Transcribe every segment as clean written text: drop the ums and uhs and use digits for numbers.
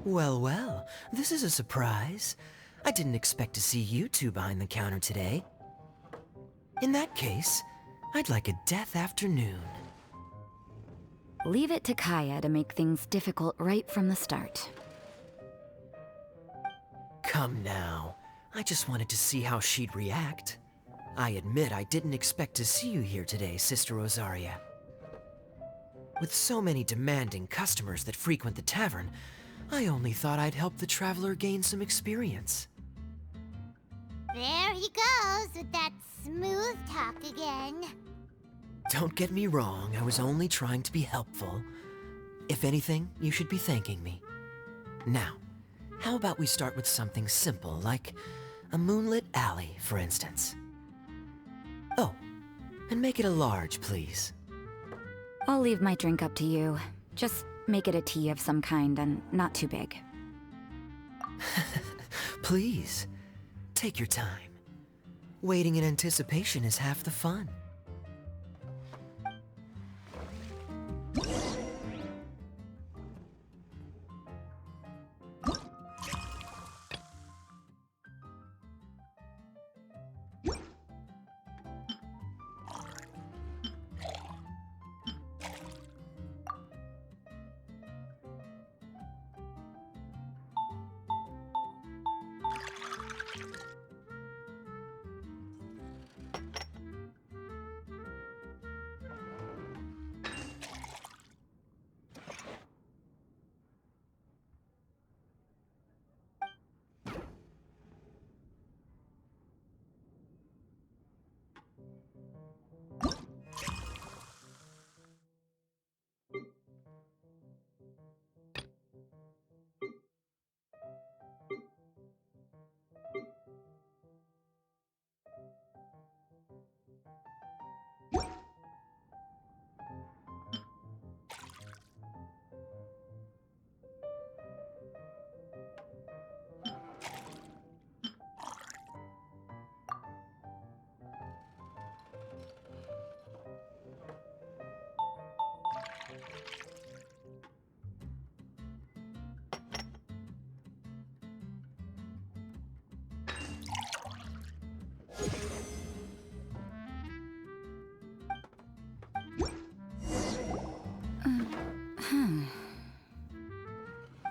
Well, well, this is a surprise. I didn't expect to see you two behind the counter today. In that case, I'd like a death afternoon. Leave it to Kaya to make things difficult right from the start. Come now. I just wanted to see how she'd react. I admit I didn't expect to see you here today, Sister Rosaria. With so many demanding customers that frequent the tavern, I only thought I'd help the traveler gain some experience. There he goes with that smooth talk again. Don't get me wrong, I was only trying to be helpful. If anything, you should be thanking me. Now, how about we start with something simple, like a moonlit alley, for instance? Oh, and make it a large, please. I'll leave my drink up to you. Just make it a tea of some kind and not too big. Please, take your time. Waiting in anticipation is half the fun.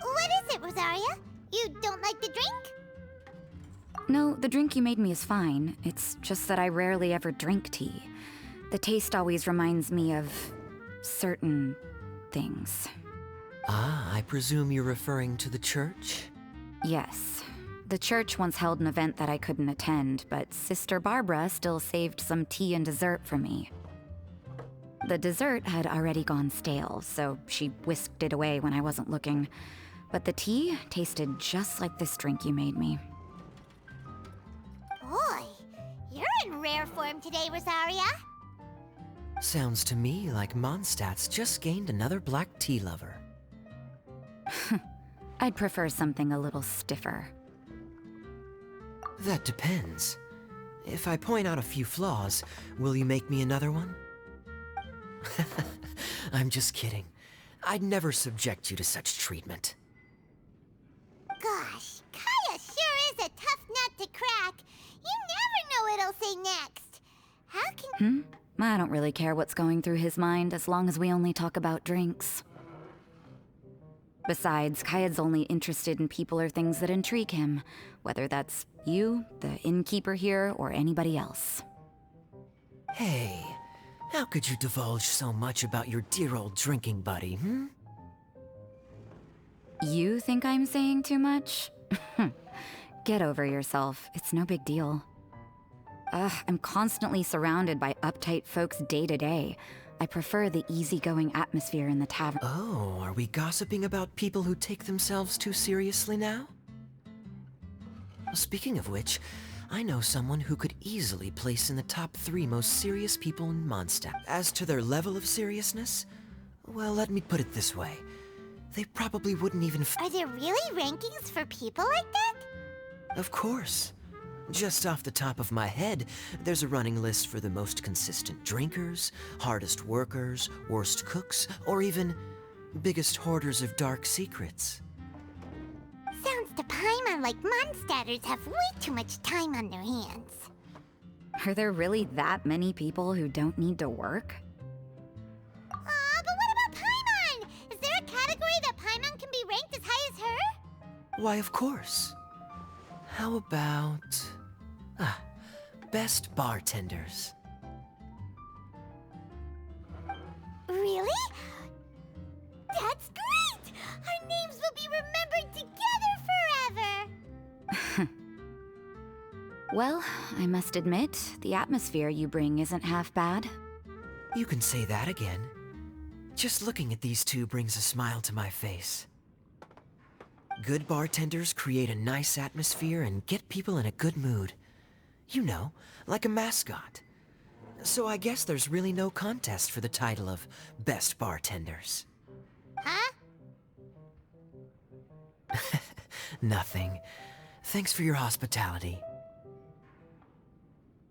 What is it, Rosaria? You don't like the drink? No, the drink you made me is fine. It's just that I rarely ever drink tea. The taste always reminds me of certain things. Ah, I presume you're referring to the church? Yes. The church once held an event that I couldn't attend, but Sister Barbara still saved some tea and dessert for me. The dessert had already gone stale, so she whisked it away when I wasn't looking. But the tea tasted just like this drink you made me. Boy, you're in rare form today, Rosaria. Sounds to me like Mondstadt's just gained another black tea lover. I'd prefer something a little stiffer. That depends. If I point out a few flaws, will you make me another one? I'm just kidding. I'd never subject you to such treatment. Gosh, Kaya sure is a tough nut to crack. You never know what he'll say next. How can... I don't really care what's going through his mind as long as we only talk about drinks. Besides, Kaya's only interested in people or things that intrigue him, whether that's you, the innkeeper here, or anybody else. Hey, how could you divulge so much about your dear old drinking buddy, You think I'm saying too much? Get over yourself. It's no big deal. I'm constantly surrounded by uptight folks day to day. I prefer the easygoing atmosphere in the tavern. Oh, are we gossiping about people who take themselves too seriously now? Speaking of which, I know someone who could easily place in the top 3 most serious people in Mondstadt. As to their level of seriousness, well, let me put it this way. They probably wouldn't even Are there really rankings for people like that? Of course. Just off the top of my head, there's a running list for the most consistent drinkers, hardest workers, worst cooks, or even biggest hoarders of dark secrets. The Paimon like Mondstadters have way too much time on their hands. Are there really that many people who don't need to work? But what about Paimon? Is there a category that Paimon can be ranked as high as her? Why, of course. How about... best bartenders. Really? That's great! Our names will be remembered together forever! Well, I must admit, the atmosphere you bring isn't half bad. You can say that again. Just looking at these two brings a smile to my face. Good bartenders create a nice atmosphere and get people in a good mood. You know, like a mascot. So I guess there's really no contest for the title of Best Bartenders. Huh? Nothing. Thanks for your hospitality.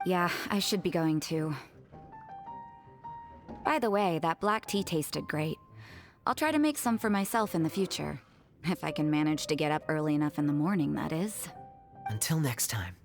Yeah, I should be going too. By the way, that black tea tasted great. I'll try to make some for myself in the future. If I can manage to get up early enough in the morning, that is. Until next time.